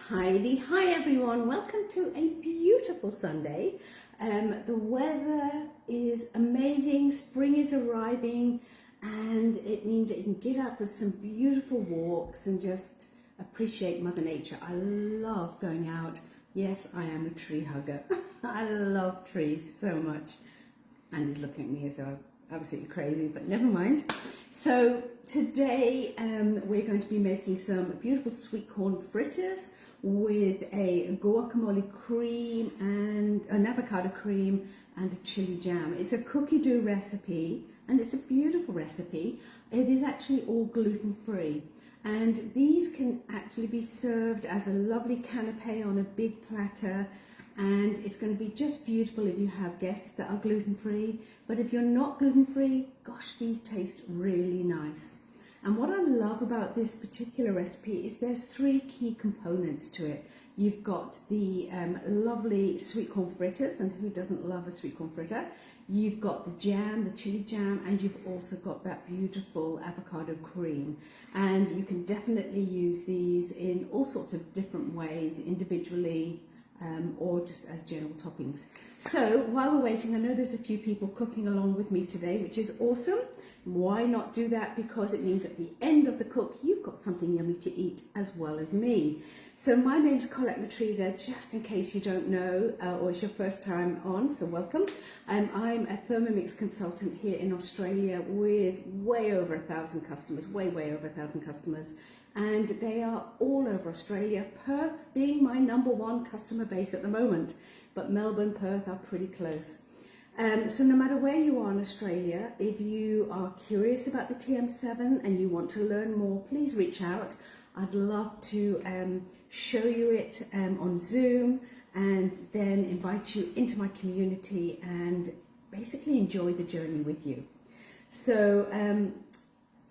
Heidi. Hi everyone, welcome to a beautiful Sunday. The weather is amazing, spring is arriving, and it means that you can get out for some beautiful walks and just appreciate Mother Nature. I love going out. Yes, I am a tree hugger. I love trees so much. Andy's looking at me as though I'm absolutely crazy, but never mind. So today we're going to be making some beautiful sweet corn fritters with a guacamole cream and an avocado cream and a chili jam. It's a cookidoo recipe and it's a beautiful recipe. It is actually all gluten-free, and these can actually be served as a lovely canapé on a big platter. And it's going to be just beautiful if you have guests that are gluten-free. But if you're not gluten-free, gosh, these taste really nice. And what I love about this particular recipe is there's three key components to it. You've got the lovely sweet corn fritters, and who doesn't love a sweet corn fritter? You've got the jam, the chili jam, and you've also got that beautiful avocado cream. And you can definitely use these in all sorts of different ways, individually, or just as general toppings. So while we're waiting, I know there's a few people cooking along with me today, which is awesome. Why not do that? Because it means at the end of the cook, you've got something yummy to eat as well as me. So my name's Collette Mitrega, just in case you don't know, or it's your first time on, so welcome. I'm a Thermomix consultant here in Australia with way over 1,000 customers, way over 1,000 customers. And they are all over Australia, Perth being my #1 customer base at the moment, but Melbourne, Perth are pretty close. So no matter where you are in Australia, if you are curious about the TM7 and you want to learn more, please reach out. I'd love to show you it on Zoom and then invite you into my community and basically enjoy the journey with you. So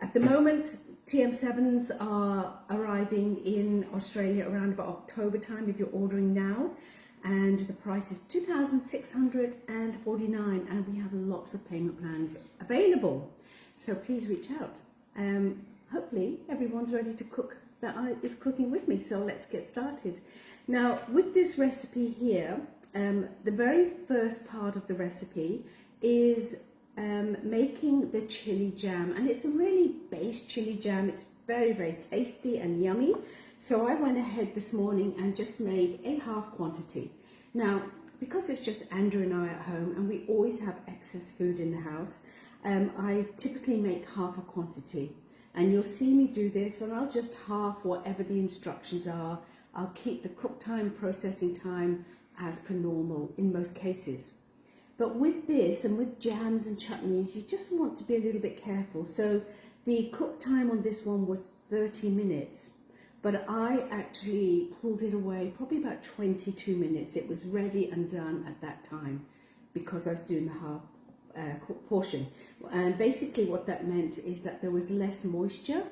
at the moment, TM7s are arriving in Australia around about October time if you're ordering now, and the price is $2,649, and we have lots of payment plans available. So please reach out. Hopefully everyone's ready to cook that is cooking with me, so let's get started. Now with this recipe here, the very first part of the recipe is making the chili jam, and it's a really base chili jam. It's very tasty and yummy. So I went ahead this morning and just made a half quantity. Now because it's just Andrew and I at home and we always have excess food in the house, I typically make half a quantity, and you'll see me do this, and I'll just half whatever the instructions are. I'll keep the cook time, processing time as per normal in most cases. But with this and with jams and chutneys, you just want to be a little bit careful. So the cook time on this one was 30 minutes, but I actually pulled it away probably about 22 minutes. It was ready and done at that time because I was doing the half portion. And basically what that meant is that there was less moisture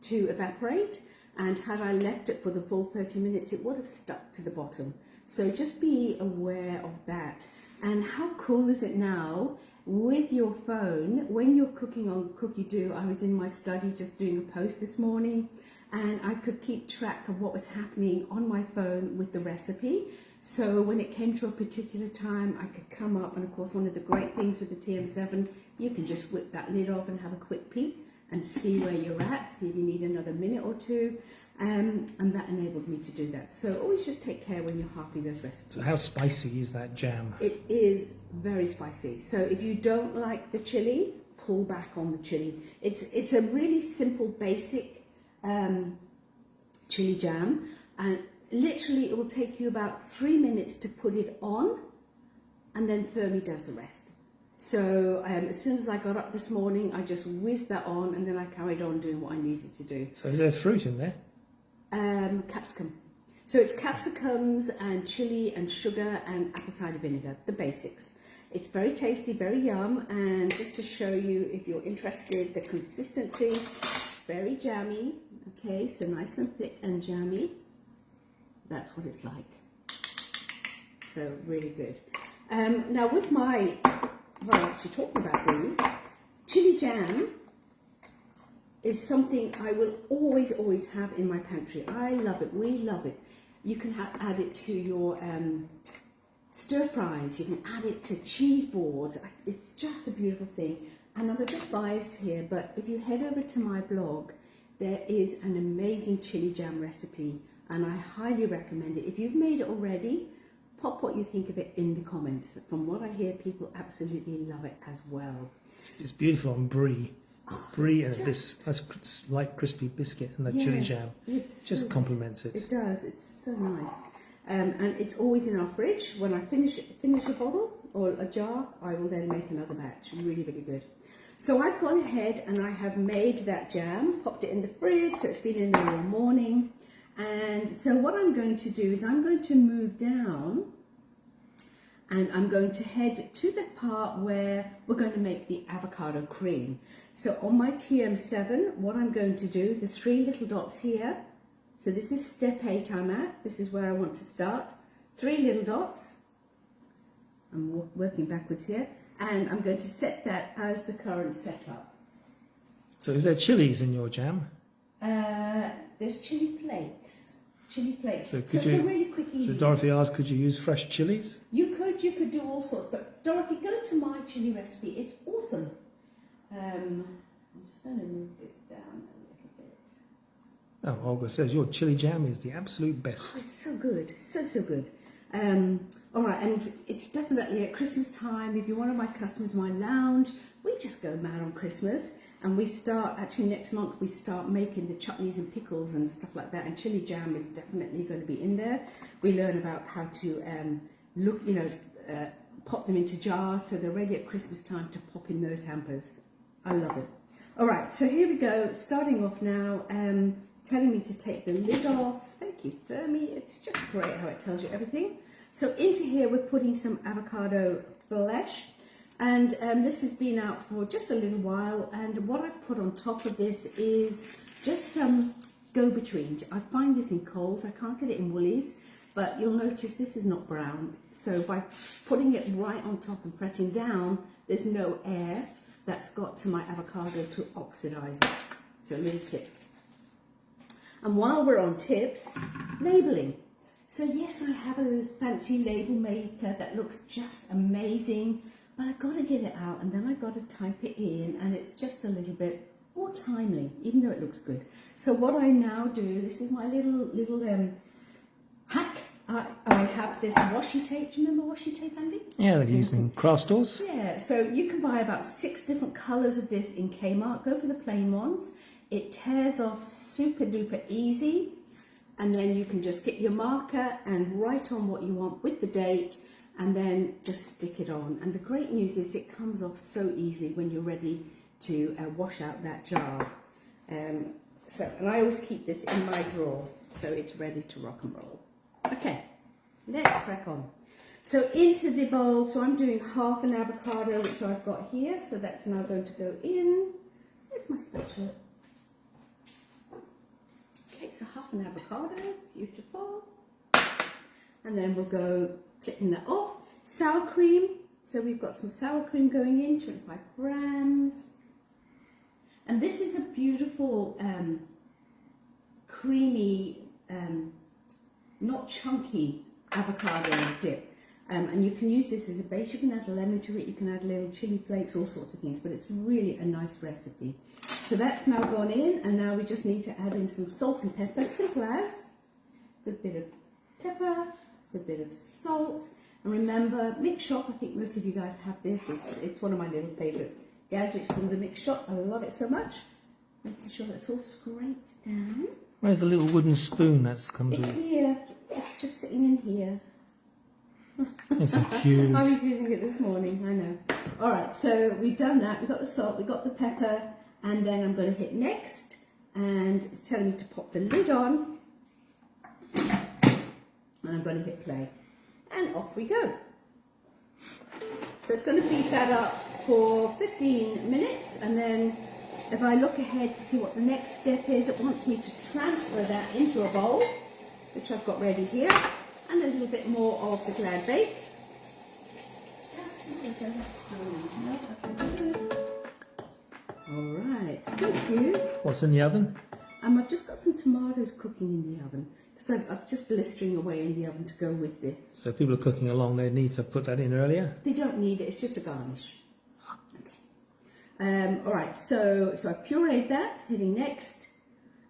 to evaporate, and had I left it for the full 30 minutes, it would have stuck to the bottom. So just be aware of that. And how cool is it now with your phone when you're cooking on cookidoo? I was in my study just doing a post this morning, and I could keep track of what was happening on my phone with the recipe. So when it came to a particular time, I could come up, and of course one of the great things with the TM7, you can just whip that lid off and have a quick peek and see where you're at, see if you need another minute or two. And that enabled me to do that. So always just take care when you're halving those recipes. So how spicy is that jam? It is very spicy. So if you don't like the chili, pull back on the chili. It's a really simple, basic chili jam, and literally it will take you about 3 minutes to put it on, and then Thermi does the rest. So as soon as I got up this morning, I just whizzed that on, and then I carried on doing what I needed to do. So is there fruit in there? Capsicum. So it's capsicums and chili and sugar and apple cider vinegar, the basics. It's very tasty, very yum, and just to show you, if you're interested, the consistency, very jammy. Okay, so nice and thick and jammy. That's what it's like. So really good. Now with my, well, actually talking about these, chili jam is something I will always have in my pantry. I love it. We love it. You can add it to your stir fries. You can add it to cheese boards. It's just a beautiful thing. And I'm a bit biased here, but if you head over to my blog, there is an amazing chili jam recipe, and I highly recommend it. If you've made it already, pop what you think of it in the comments. From what I hear, people absolutely love it as well. It's beautiful on brie. Oh, Brie and that's light crispy biscuit and the chili jam just so complements it. It does. It's so nice, and it's always in our fridge. When I finish a bottle or a jar, I will then make another batch. Really, really good. So I've gone ahead and I have made that jam, popped it in the fridge, so it's been in there all morning. And so what I'm going to do is I'm going to move down and I'm going to head to the part where we're going to make the avocado cream. So on my TM7, what I'm going to do, the 3 little dots here, so this is step 8 I'm at, this is where I want to start, 3 little dots, I'm working backwards here, and I'm going to set that as the current setup. So is there chilies in your jam? There's chili flakes. So It's a really quick, easy. So Dorothy asked, could you use fresh chilies? You could do all sorts, but Dorothy, go to my chili recipe. It's awesome. I'm just going to move this down a little bit. Oh, Olga says your chili jam is the absolute best. Oh, it's so good, so good. All right, and it's definitely at Christmas time. If you're one of my customers in my lounge, we just go mad on Christmas. And we start, actually next month, we start making the chutneys and pickles and stuff like that. And chili jam is definitely going to be in there. We learn about how to pop them into jars so they're ready at Christmas time to pop in those hampers. I love it. All right, so here we go. Starting off now, telling me to take the lid off. Thank you, Thermi. It's just great how it tells you everything. So into here, we're putting some avocado flesh. And this has been out for just a little while, and what I've put on top of this is just some go-between. I find this in Coles, I can't get it in Woolies, but you'll notice this is not brown. So by putting it right on top and pressing down, there's no air that's got to my avocado to oxidize it. So a little tip. And while we're on tips, labeling. So yes, I have a fancy label maker that looks just amazing, but I've got to get it out and then I've got to type it in, and it's just a little bit more timely, even though it looks good. So what I now do, this is my little hack. I have this washi tape. Do you remember washi tape, Andy? Yeah, they're used in craft stores. Yeah, so you can buy about 6 different colours of this in Kmart. Go for the plain ones. It tears off super duper easy, and then you can just get your marker and write on what you want with the date, and then just stick it on. And the great news is it comes off so easily when you're ready to wash out that jar. And I always keep this in my drawer, so it's ready to rock and roll. Okay, let's crack on. So into the bowl, so I'm doing half an avocado, which I've got here, so that's now going to go in. There's my spatula. Okay, so half an avocado, beautiful. And then we'll go clipping that off. Sour cream, so we've got some sour cream going in, 25 grams. And this is a beautiful creamy, not chunky avocado dip. And you can use this as a base. You can add lemon to it, you can add little chili flakes, all sorts of things, but it's really a nice recipe. So that's now gone in, and now we just need to add in some salt and pepper, simple as. Good bit of pepper, good bit of salt. And remember, Mix Shop, I think most of you guys have this. It's one of my little favourite gadgets from the Mix Shop. I love it so much. Making sure that's all scraped down. Where's the little wooden spoon that's come It's to? here. It's just sitting in here. It's so cute. I was using it this morning, I know. All right, so we've done that. We've got the salt, we've got the pepper, and then I'm going to hit next, and it's telling me to pop the lid on, and I'm going to hit play, and off we go. So it's going to beat that up for 15 minutes, and then if I look ahead to see what the next step is, it wants me to transfer that into a bowl, which I've got ready here, and a little bit more of the glad bake. All right, thank you. What's in the oven? I've just got some tomatoes cooking in the oven. So I've just blistering away in the oven to go with this. So if people are cooking along, they need to put that in earlier? They don't need it, it's just a garnish. Okay. All right, so I pureed that, heading next.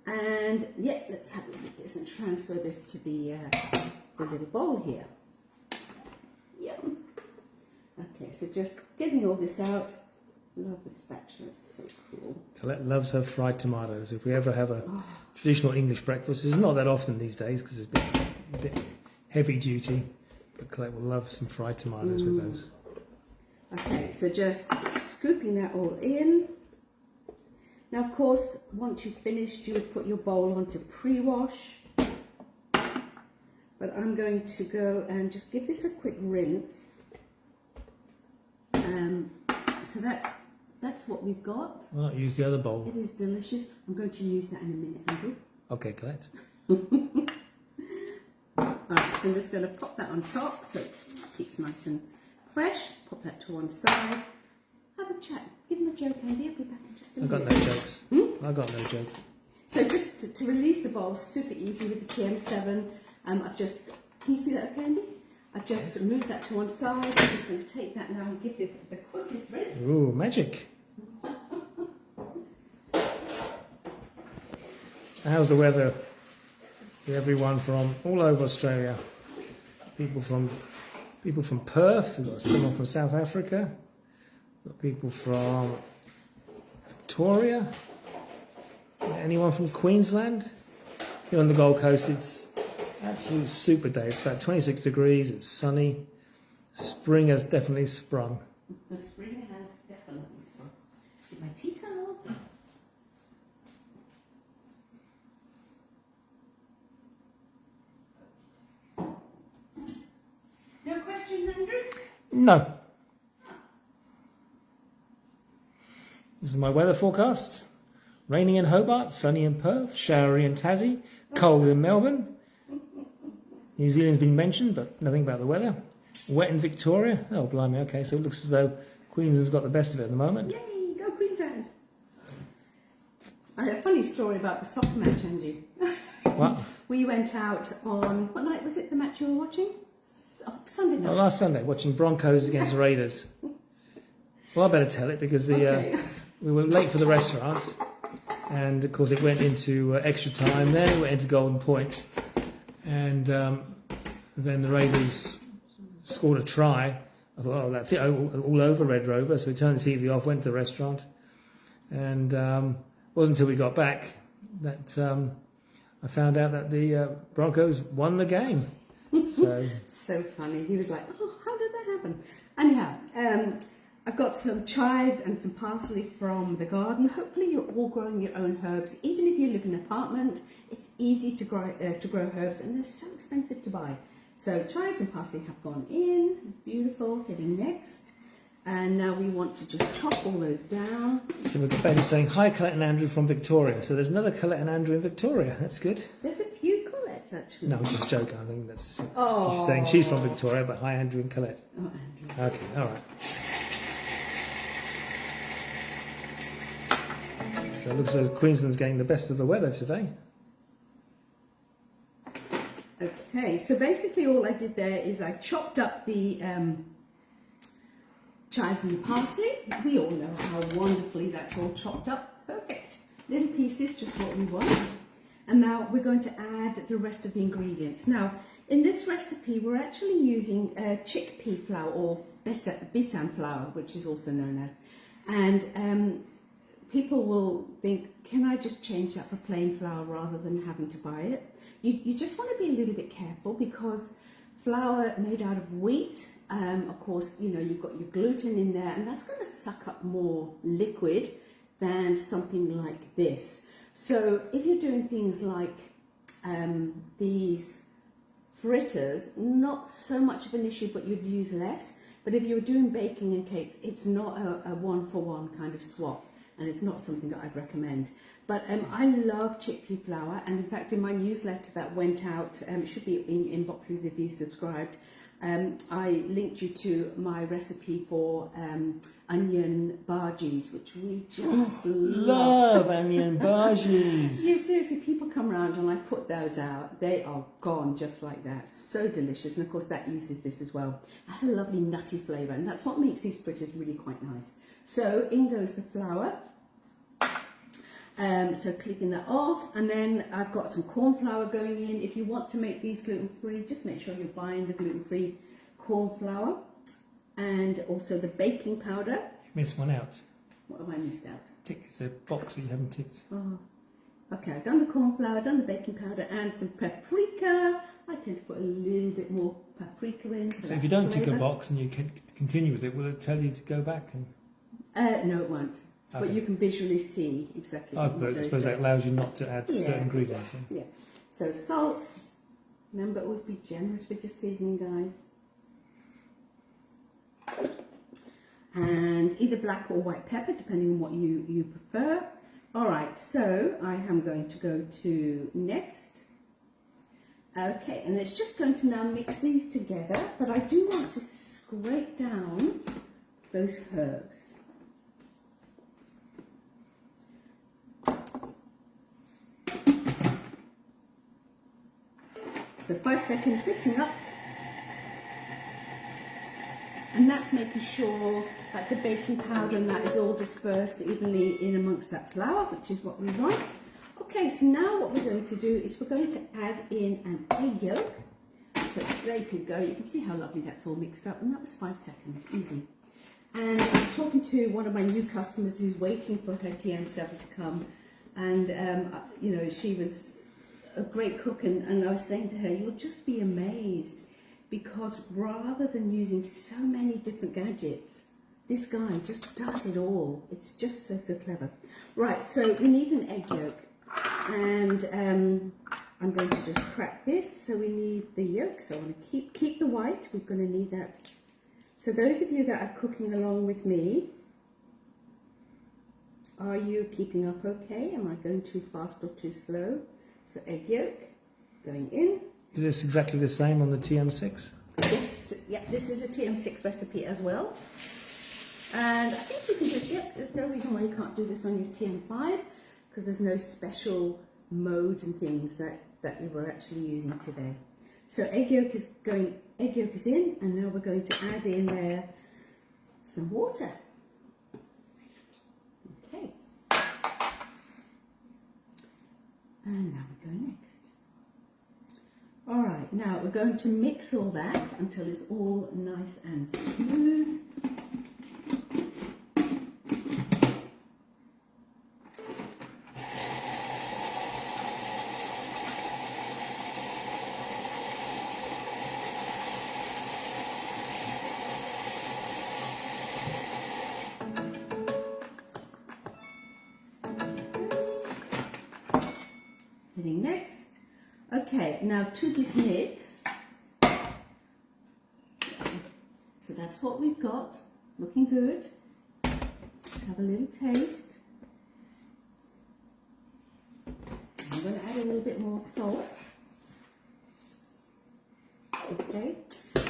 And yeah, let's have a look at this and transfer this to the little bowl here. Yum. Okay, so just getting all this out. Love the spatula, it's so cool. Collette loves her fried tomatoes. If we ever have a traditional English breakfast, it's not that often these days because it's a bit heavy duty, but Collette will love some fried tomatoes with those. Okay, so just scooping that all in. Now, of course, once you've finished, you would put your bowl onto pre-wash. But I'm going to go and just give this a quick rinse. So that's what we've got. Why not use the other bowl? It is delicious. I'm going to use that in a minute, Andrew. Okay, Collette. Alright, so I'm just going to pop that on top so it keeps nice and fresh. Pop that to one side. Have a chat. Give them a joke, Andy. I'll be back in just a minute. I've got no jokes. I've got no jokes. So just to release the bowl, super easy with the TM7. I've just, can you see that okay, Andy? I've just moved that to one side. I'm just going to take that now and give this the quickest rinse. Ooh, magic. So how's the weather for everyone from all over Australia? People from Perth, we've got someone from South Africa, we've got people from Victoria, anyone from Queensland? Here on the Gold Coast it's absolute super day. It's about 26 degrees, it's sunny. Spring has definitely sprung. The spring has definitely sprung. Get my tea towel. No questions, Andrew? No. This is my weather forecast. Raining in Hobart, sunny in Perth, showery in Tassie, cold in Melbourne. New Zealand's been mentioned, but nothing about the weather. Wet in Victoria. Oh, blimey, okay, so it looks as though Queensland's got the best of it at the moment. Yay, go Queensland. I had a funny story about the soccer match, Andrew. What? We went out on, what night was it, the match you were watching? Sunday night. Oh, last Sunday, watching Broncos against Raiders. Well, I better tell it because we were late for the restaurant, and of course it went into extra time. Then it went into Golden Point, and then the Raiders scored a try. I thought, oh, that's it, all over Red Rover. So we turned the TV off, went to the restaurant, and it wasn't until we got back that I found out that the Broncos won the game. So funny. He was like, oh, how did that happen? Anyhow, I've got some chives and some parsley from the garden. Hopefully you're all growing your own herbs. Even if you live in an apartment, it's easy to grow herbs and they're so expensive to buy. So chives and parsley have gone in. Beautiful. Heading next. And now we want to just chop all those down. So we've got Betty saying, hi, Collette and Andrew from Victoria. So there's another Collette and Andrew in Victoria. That's good. There's a few Collettes, actually. No, I'm just joking. I think that's... Oh. She's saying she's from Victoria, but hi, Andrew and Collette. Oh, Andrew. Okay, all right. So it looks as though Queensland's getting the best of the weather today. Okay, so basically all I did there is I chopped up the chives and the parsley. We all know how wonderfully that's all chopped up. Perfect. Little pieces, just what we want. And now we're going to add the rest of the ingredients. Now, in this recipe, we're actually using chickpea flour or besan flour, which is also known as. And people will think, can I just change that for plain flour rather than having to buy it? You just want to be a little bit careful because flour made out of wheat, of course, you know, you've got your gluten in there and that's going to suck up more liquid than something like this. So if you're doing things like these fritters, not so much of an issue, but you'd use less. But if you're doing baking and cakes, it's not a one-for-one kind of swap, and it's not something that I'd recommend. But I love chickpea flour, and in fact in my newsletter that went out, it should be in inboxes if you subscribed, I linked you to my recipe for onion bhajis, which we just love onion bhajis. Yeah, seriously, people come around and I put those out. They are gone just like that. So delicious. And of course that uses this as well. That's a lovely nutty flavour, and that's what makes these fritters really quite nice. So in goes the flour. So clicking that off, and then I've got some corn flour going in. If you want to make these gluten-free, just make sure you're buying the gluten-free corn flour, and also the baking powder. You missed one out. What have I missed out? Tick is a box that you haven't ticked. Oh, okay. I've done the corn flour, done the baking powder, and some paprika. I tend to put a little bit more paprika in. So if you don't tick a box and you can continue with it, will it tell you to go back? And no, it won't. Okay. But you can visually see exactly. I suppose that allows you not to add certain ingredients. Yeah. So salt. Remember, always be generous with your seasoning, guys. And either black or white pepper, depending on what you prefer. All right, so I am going to go to next. Okay, and it's just going to now mix these together, but I do want to scrape down those herbs. So 5 seconds mixing up, and that's making sure that the baking powder and that is all dispersed evenly in amongst that flour, which is what we want. Okay, so now what we're going to do is we're going to add in an egg yolk. So there you can go. You can see how lovely that's all mixed up, and that was 5 seconds, easy. And I was talking to one of my new customers who's waiting for her TM7 to come, and you know, she was a great cook, and I was saying to her, you'll just be amazed, because rather than using so many different gadgets, this guy just does it all. It's just so clever. Right, so we need an egg yolk, and I'm going to just crack this. So we need the yolk, so I want to keep the white. We're going to need that. So those of you that are cooking along with me, are you keeping up okay? Am I going too fast or too slow? So egg yolk going in. Is this exactly the same on the TM6? Yes, yeah, this is a TM6 recipe as well. And I think you can just, there's no reason why you can't do this on your TM5, because there's no special modes and things that we were actually using today. So egg yolk is in, and now we're going to add in there some water. Okay. And now we go next. All right, now we're going to mix all that until it's all nice and smooth. Hitting next. Okay, now to this mix. So that's what we've got. Looking good. Have a little taste. I'm going to add a little bit more salt. Okay.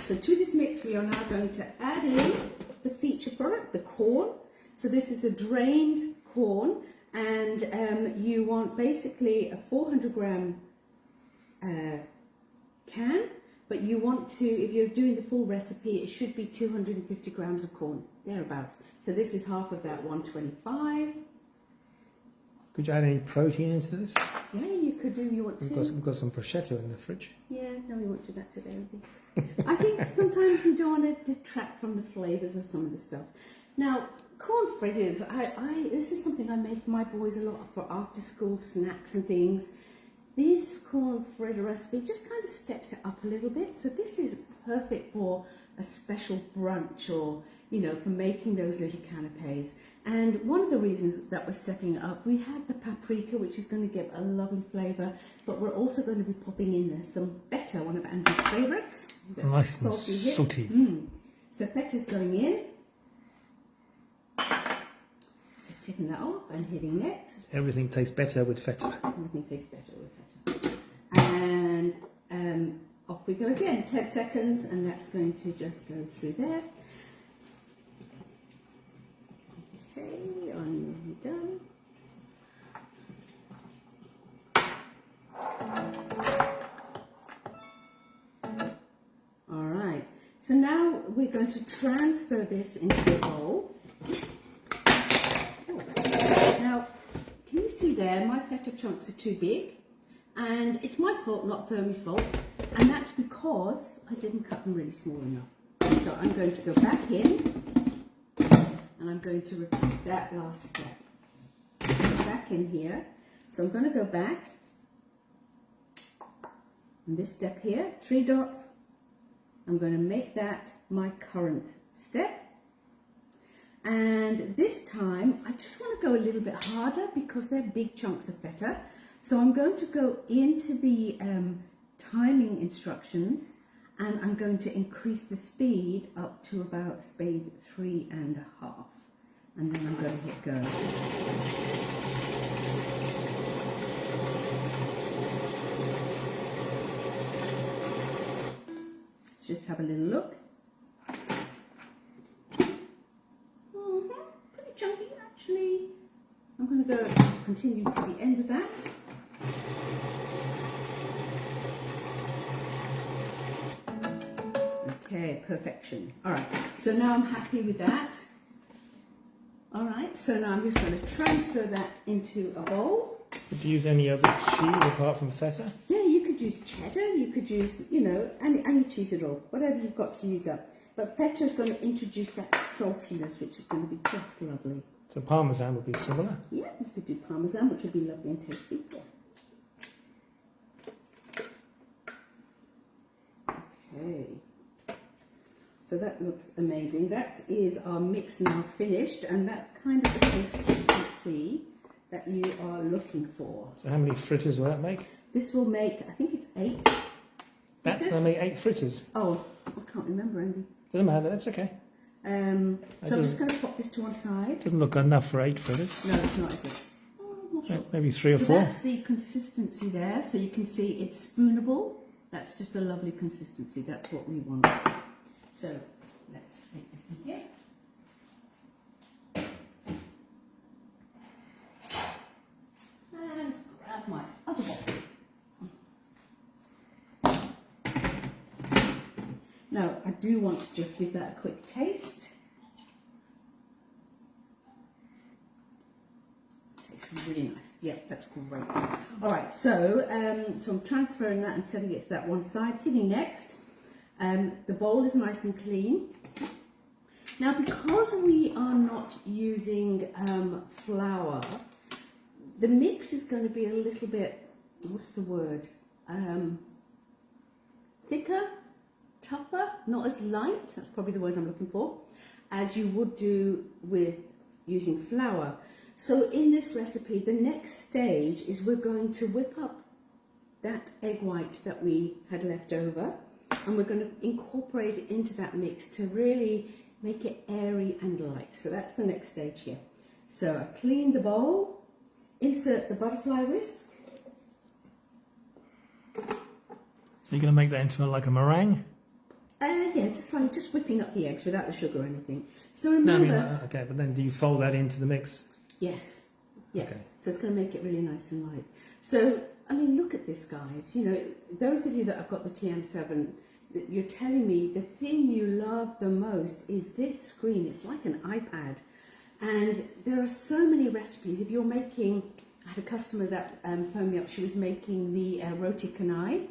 So to this mix, we are now going to add in the feature product, the corn. So this is a drained corn, and you want basically a 400 gram can, but you want to, if you're doing the full recipe, it should be 250 grams of corn, thereabouts. So this is half of that, 125. Could you add any protein into this? Yeah, you could do, you want to. We've got some prosciutto in the fridge. Yeah, no, we won't do that today. I think sometimes you don't want to detract from the flavours of some of the stuff. Now, corn fritters, this is something I made for my boys a lot for after school snacks and things. This corn fritter recipe just kind of steps it up a little bit. So this is perfect for a special brunch, or, you know, for making those little canapes. And one of the reasons that we're stepping it up, we had the paprika, which is going to give a lovely flavour, but we're also going to be popping in there some feta, one of Andrew's favourites. Nice and salty. So feta's going in. Taking that off and hitting next. Everything tastes better with feta. Everything tastes better with feta. And off we go again, 10 seconds, and that's going to just go through there. Okay, I'm nearly done. All right, so now we're going to transfer this into a bowl. Now, can you see there, my feta chunks are too big, and it's my fault, not Thermomix fault, and that's because I didn't cut them really small enough. So I'm going to go back in, and I'm going to repeat that last step. So back in here, so I'm going to go back, and this step here, 3 dots, I'm going to make that my current step. And this time, I just want to go a little bit harder because they're big chunks of feta. So I'm going to go into the timing instructions, and I'm going to increase the speed up to about speed 3.5. And then I'm going to hit go. Let's just have a little look. Pretty chunky actually. I'm going to go continue to the end of that. Okay, perfection. All right, so now I'm happy with that. All right, so now I'm just going to transfer that into a bowl. Would you use any other cheese apart from feta? Yeah, you could use cheddar, you could use, you know, any cheese at all, whatever you've got to use up. But feta is going to introduce that saltiness, which is going to be just lovely. So parmesan would be similar? Yeah, you could do parmesan, which would be lovely and tasty. Yeah. Okay. So that looks amazing. That is our mix now finished, and that's kind of the consistency that you are looking for. So how many fritters will that make? This will make, I think it's 8. That's going to make 8 fritters. Oh, I can't remember, Andy. Doesn't matter, that's okay. So I'm just going to pop this to one side. Doesn't look enough for 8 fritters. No, it's not, is it? Oh, I'm not sure. Maybe 3 or 4. So that's the consistency there. So you can see it's spoonable. That's just a lovely consistency. That's what we want. So let's take this in here. And grab my other bowl. Now, I do want to just give that a quick taste. Tastes really nice. Yeah, that's great. All right, so I'm transferring that and setting it to that one side. Hitting next. The bowl is nice and clean. Now, because we are not using flour, the mix is going to be a little bit, what's the word? Thicker, tougher, not as light, that's probably the word I'm looking for, as you would do with using flour. So in this recipe, the next stage is we're going to whip up that egg white that we had left over, and we're going to incorporate it into that mix to really make it airy and light. So that's the next stage here. So I've cleaned the bowl, insert the butterfly whisk. So you're going to make that into like a meringue? Yeah, just whipping up the eggs without the sugar or anything. So remember... No, I mean, okay, but then do you fold that into the mix? Yes. Yeah. Okay. So it's going to make it really nice and light. So, I mean, look at this, guys. You know, those of you that have got the TM7, you're telling me the thing you love the most is this screen. It's like an iPad. And there are so many recipes. If you're making... I had a customer that phoned me up. She was making the roti canai.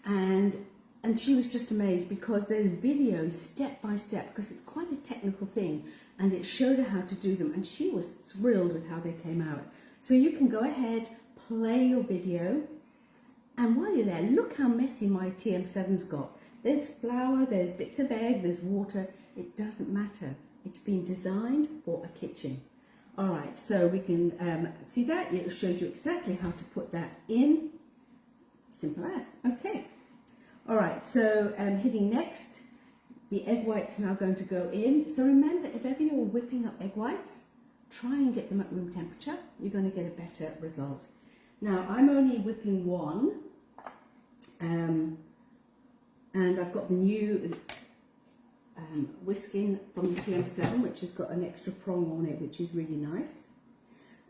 And she was just amazed because there's videos step by step, because it's quite a technical thing, and it showed her how to do them, and she was thrilled with how they came out. So you can go ahead, play your video, and while you're there, look how messy my TM7's got. There's flour, there's bits of egg, there's water. It doesn't matter. It's been designed for a kitchen. All right, so we can see that. It shows you exactly how to put that in. Simple as. Okay. All right, so hitting next, the egg white's now going to go in. So remember, if ever you're whipping up egg whites, try and get them at room temperature. You're going to get a better result. Now, I'm only whipping one. And I've got the new whisking from the TM7, which has got an extra prong on it, which is really nice.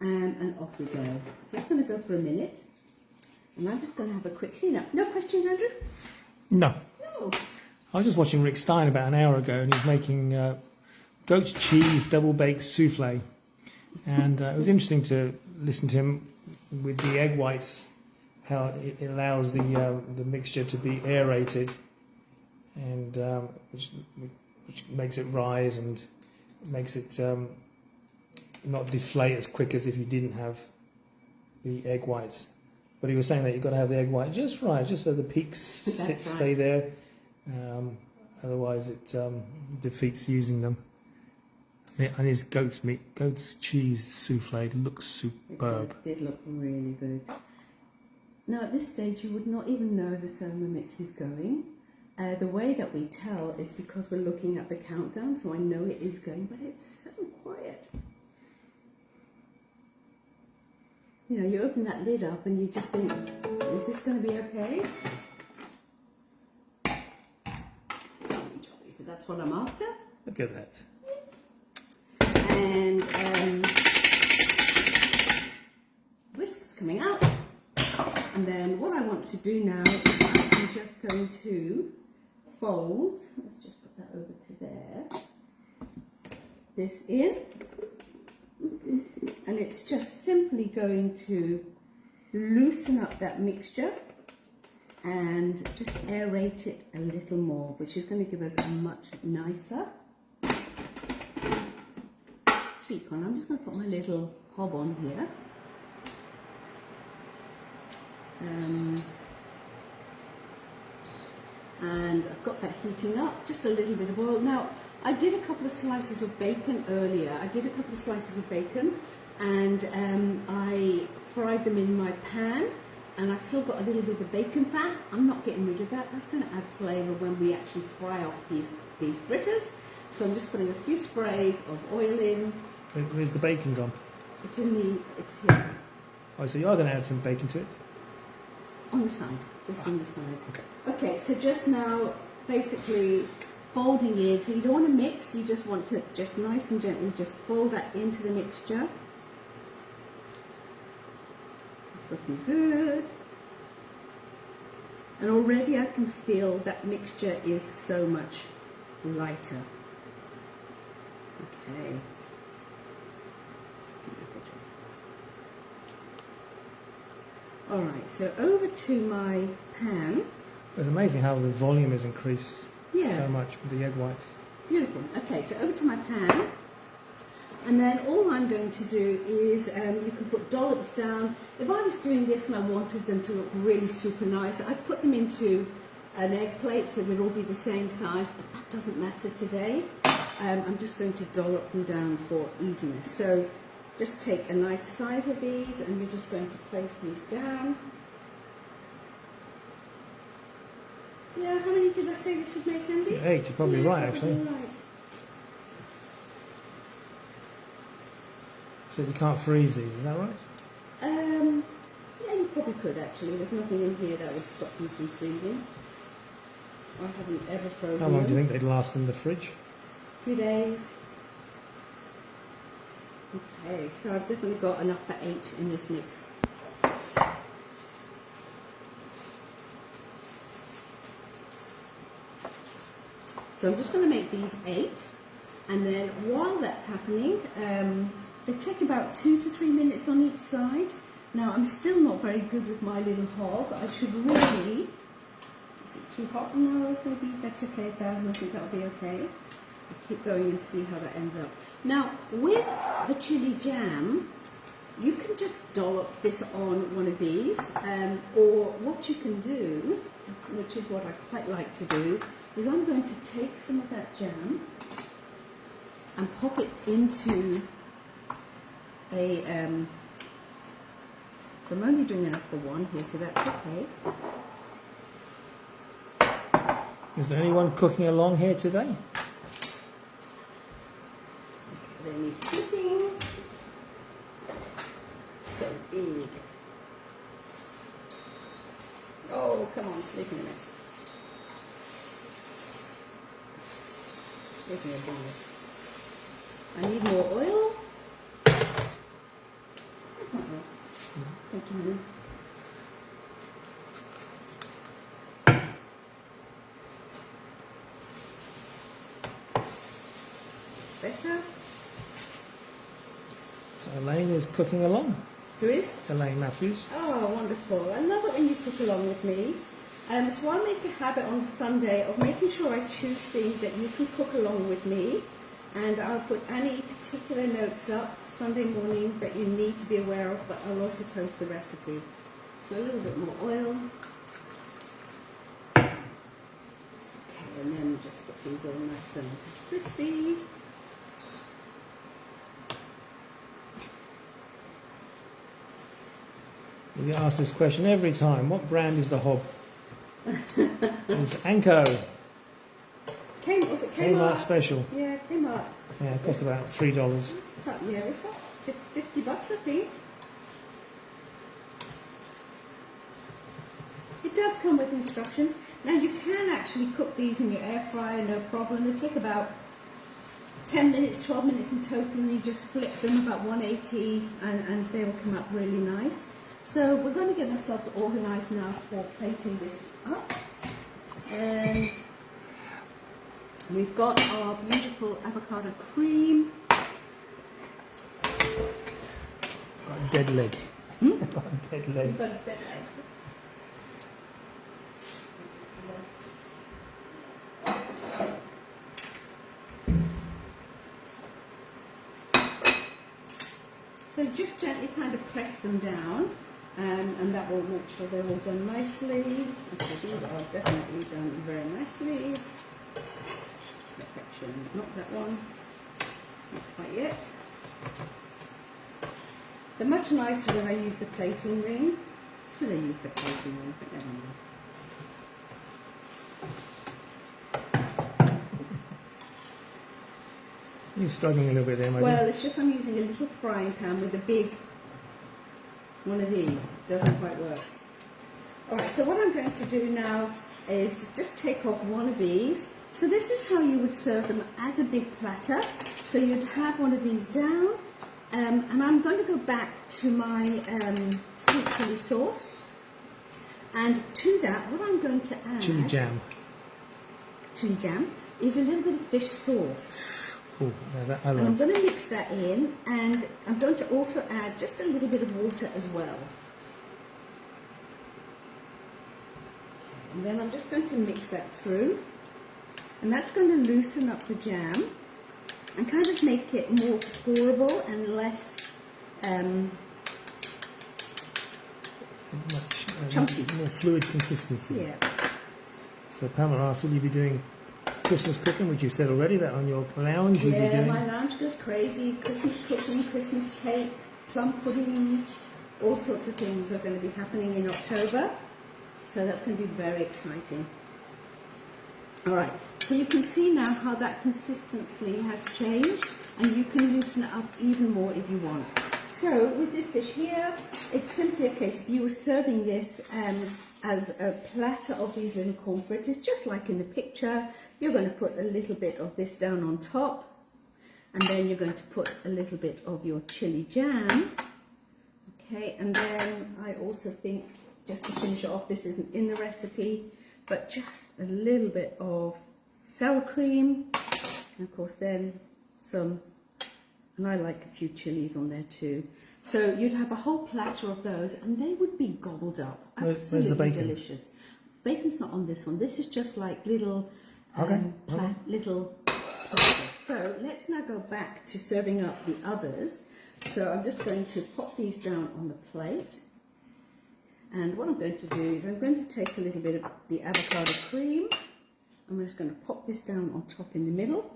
And off we go. So it's going to go for a minute. And I'm just going to have a quick clean up. No questions, Andrew? No. No. I was just watching Rick Stein about an hour ago, and he's making goat's cheese double baked souffle. And it was interesting to listen to him with the egg whites, how it allows the mixture to be aerated, and which makes it rise and makes it not deflate as quick as if you didn't have the egg whites. But he was saying that you've got to have the egg white just right, just so the peaks stay there. Otherwise, it defeats using them. And his goat's cheese souffle looks superb. It did look really good. Now, at this stage, you would not even know the Thermomix is going. The way that we tell is because we're looking at the countdown, so I know it is going, but it's so quiet. You know, you open that lid up and you just think, is this going to be okay? So that's what I'm after. Look at that. And whisk's coming out. And then what I want to do now is I'm just going to fold, let's just put that over to there, this in. And it's just simply going to loosen up that mixture and just aerate it a little more, which is going to give us a much nicer sweet corn. I'm just going to put my little hob on here. And I've got that heating up, just a little bit of oil. Now, I did a couple of slices of bacon earlier. And I fried them in my pan, and I still got a little bit of bacon fat. I'm not getting rid of that. That's going to add flavour when we actually fry off these fritters. So I'm just putting a few sprays of oil in. Where's the bacon gone? It's here. Oh, so you are going to add some bacon to it? On the side, just on the side. Okay. Okay, so just now, basically folding in. So you don't want to mix, you just want to just nice and gently just fold that into the mixture. It's looking good. And already I can feel that mixture is so much lighter. Okay. Alright, so over to my pan. It's amazing how the volume has increased so much with the egg whites. Beautiful. Okay, so over to my pan. And then all I'm going to do is, you can put dollops down. If I was doing this and I wanted them to look really super nice, I'd put them into an egg plate so they'd all be the same size, but that doesn't matter today. I'm just going to dollop them down for easiness. So just take a nice size of these and you're just going to place these down. Yeah, how many did I say we should make, Andy? 8, you're probably right, actually. Right. So you can't freeze these, is that right? Yeah, you probably could actually. There's nothing in here that would stop them from freezing. I haven't ever frozen them. How long do you think they'd last in the fridge? 2 days. Okay, so I've definitely got enough for 8 in this mix. So I'm just going to make these 8, and then while that's happening, they take about 2 to 3 minutes on each side. Now I'm still not very good with my little hob. I should really, is it too hot? No, maybe that's okay, 1000, I think that'll be okay. I'll keep going and see how that ends up. Now with the chili jam, you can just dollop this on one of these, or what you can do, which is what I quite like to do, is I'm going to take some of that jam and pop it into a, so I'm only doing enough for one here, so that's okay. Is there anyone cooking along here today? Okay, they need cooking. So big. Oh, come on, making a mess. Give me a bit. I need more oil. That's not oil. Thank you, honey. Better. So Elaine is cooking along. Who is? Elaine Matthews. Oh, wonderful. I love it when you cook along with me. So I make a habit on Sunday of making sure I choose things that you can cook along with me. And I'll put any particular notes up Sunday morning that you need to be aware of, but I'll also post the recipe. So a little bit more oil. Okay, and then just get these all nice and crispy. You get asked this question every time. What brand is the hob? It's Anko. Was it Kmart? Kmart special. Yeah, Kmart. Yeah, it cost about $3. Yeah, it's about $50, I think. It does come with instructions. Now you can actually cook these in your air fryer, no problem. They take about 10 minutes, 12 minutes in total, and you just flip them about 180 and they will come up really nice. So we're going to get ourselves organised now for plating this up. And we've got our beautiful avocado cream. Got a dead leg. Got a dead leg. We've got a dead leg. So just gently kind of press them down, and that will make sure they're all done nicely. Okay, these are definitely done very nicely. Perfection. Not that one. Not quite yet. They're much nicer when I use the plating ring. Should I use the plating ring? But never mind. You're struggling a little bit there, maybe. Well, it's just I'm using a little frying pan with a big one of these. Doesn't quite work. Alright, so what I'm going to do now is just take off one of these. So this is how you would serve them as a big platter. So you'd have one of these down, and I'm going to go back to my sweet chili sauce. And to that, what I'm going to add... Chili jam. Chili jam is a little bit of fish sauce. Oh, yeah, that I And I'm love. going to mix that in, and I'm going to also add just a little bit of water as well. And then I'm just going to mix that through, and that's going to loosen up the jam and kind of make it more pourable and less Much chunky. more fluid consistency. Yeah. So Pamela asked, will you be doing Christmas cooking, which you said already, that on your lounge you'll be Yeah, doing? my lounge goes crazy. Christmas cooking, Christmas cake, plum puddings, all sorts of things are going to be happening in October. So that's going to be very exciting. Alright, so you can see now how that consistency has changed, and you can loosen it up even more if you want. So with this dish here, it's simply a case of you were serving this as a platter of these little corn fritters, just like in the picture. You're going to put a little bit of this down on top, and then you're going to put a little bit of your chili jam. Okay, and then I also think, just to finish it off, this isn't in the recipe, but just a little bit of sour cream, and of course then some, and I like a few chilies on there too. So you'd have a whole platter of those, and they would be gobbled up. Where's the Absolutely bacon? delicious. Bacon's not on this one. This is just like little, little platters. So let's now go back to serving up the others. So I'm just going to pop these down on the plate. And what I'm going to do is I'm going to take a little bit of the avocado cream. I'm just going to pop this down on top in the middle.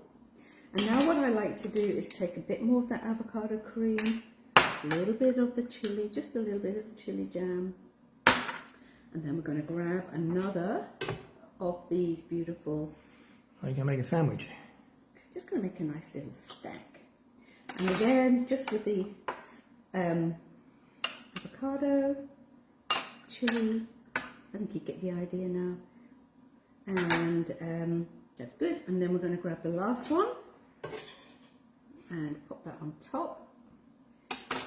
And now what I like to do is take a bit more of that avocado cream, a little bit of the chili, just a little bit of the chili jam. And then we're going to grab another of these beautiful... Are you going to make a sandwich? Just going to make a nice little stack. And again, just with the avocado, chili, I think you get the idea now, and That's good. And then we're going to grab the last one and pop that on top.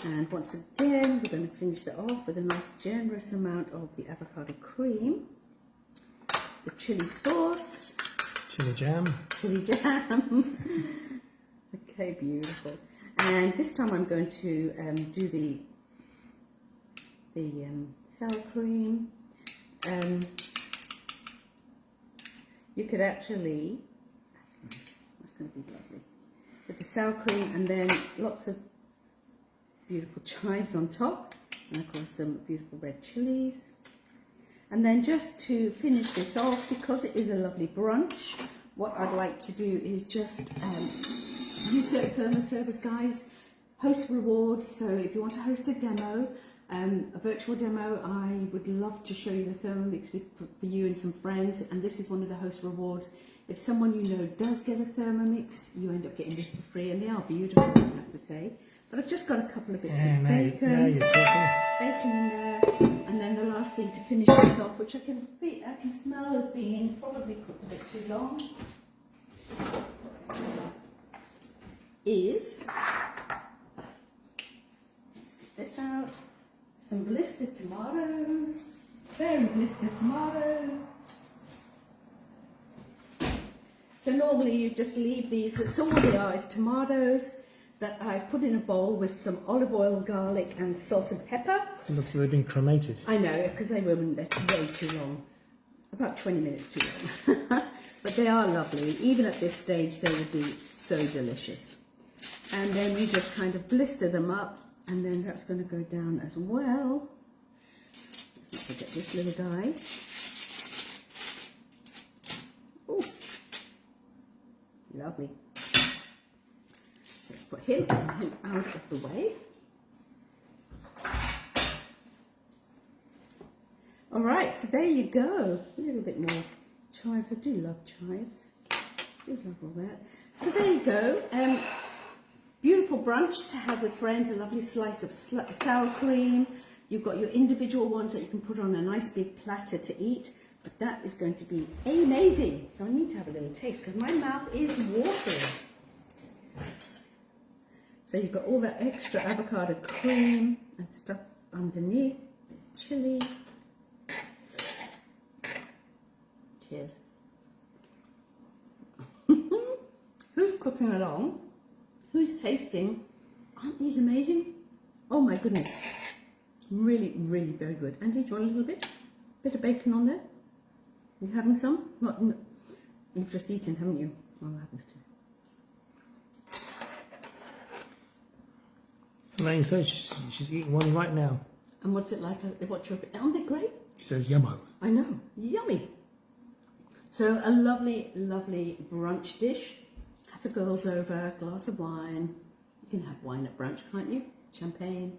And once again, we're going to finish that off with a nice generous amount of the avocado cream, the chili sauce, Chili jam. Okay, beautiful. And this time I'm going to do the sour cream. You could actually, that's nice, that's going to be lovely. With the sour cream and then lots of beautiful chives on top, and of course some beautiful red chilies. And then just to finish this off, because it is a lovely brunch, what I'd like to do is just use thermoservice, guys, host rewards. So if you want to host a demo, a virtual demo, I would love to show you the Thermomix for you and some friends, and this is one of the host rewards. If someone you know does get a Thermomix, you end up getting this for free, and they are beautiful, I have to say. But I've just got a couple of bits of bacon. Now you're talking. Bacon in there, and then the last thing to finish this off, which I can smell as being probably cooked a bit too long, is, let's get this out, some blistered tomatoes, very blistered tomatoes. So normally you just leave these, so all they are is tomatoes that I put in a bowl with some olive oil, garlic and salt and pepper. It looks like they've been cremated. I know, because they're way too long, about 20 minutes too long. But they are lovely. Even at this stage they would be so delicious. And then you just kind of blister them up, and then that's going to go down as well. Let's not forget this little guy. Ooh, lovely. So let's put him out of the way. All right, so there you go. A little bit more chives. I do love chives. I do love all that. So there you go. Beautiful brunch to have with friends. A lovely slice of sour cream. You've got your individual ones that you can put on a nice big platter to eat. But that is going to be amazing. So I need to have a little taste because my mouth is watering. So you've got all that extra avocado cream and stuff underneath. There's chili. Cheers. Who's cooking along? Who's tasting? Aren't these amazing? Oh my goodness. Really, really very good. Andy, do you want a little bit? Bit of bacon on there? You having some? Not, you've just eaten, haven't you? I'll have this too. Elaine says she's eating one right now. And what's it like? Aren't they great? She says yummo. I know. Yummy. So a lovely, lovely brunch dish. Have the girls over, glass of wine. You can have wine at brunch, can't you? Champagne.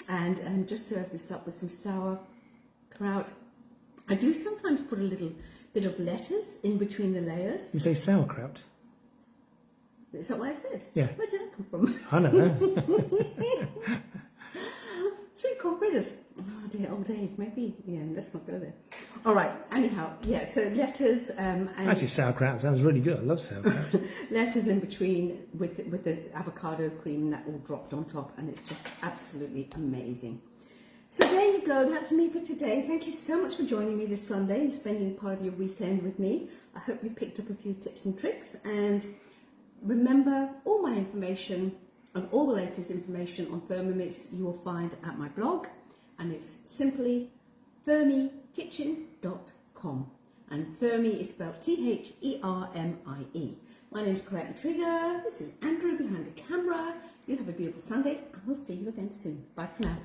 And just serve this up with some sauerkraut. I do sometimes put a little bit of lettuce in between the layers. You say sauerkraut? Is that what I said? Yeah. Where did that come from? I don't know. Sweetcorn fritters. Oh dear, old age. Maybe, yeah, let's not go there. All right, anyhow, yeah, so lettuce and... Actually, sauerkraut sounds really good. I love sauerkraut. lettuce in between with the avocado cream, and that all dropped on top, and it's just absolutely amazing. So there you go, that's me for today. Thank you so much for joining me this Sunday and spending part of your weekend with me. I hope you picked up a few tips and tricks, and remember, all my information and all the latest information on Thermomix you will find at my blog, and it's simply thermikitchen.com, and Thermi is spelled T-H-E-R-M-I-E. My name is Collette Mitrega. This is Andrew behind the camera. You have a beautiful Sunday, and we'll see you again soon. Bye for now.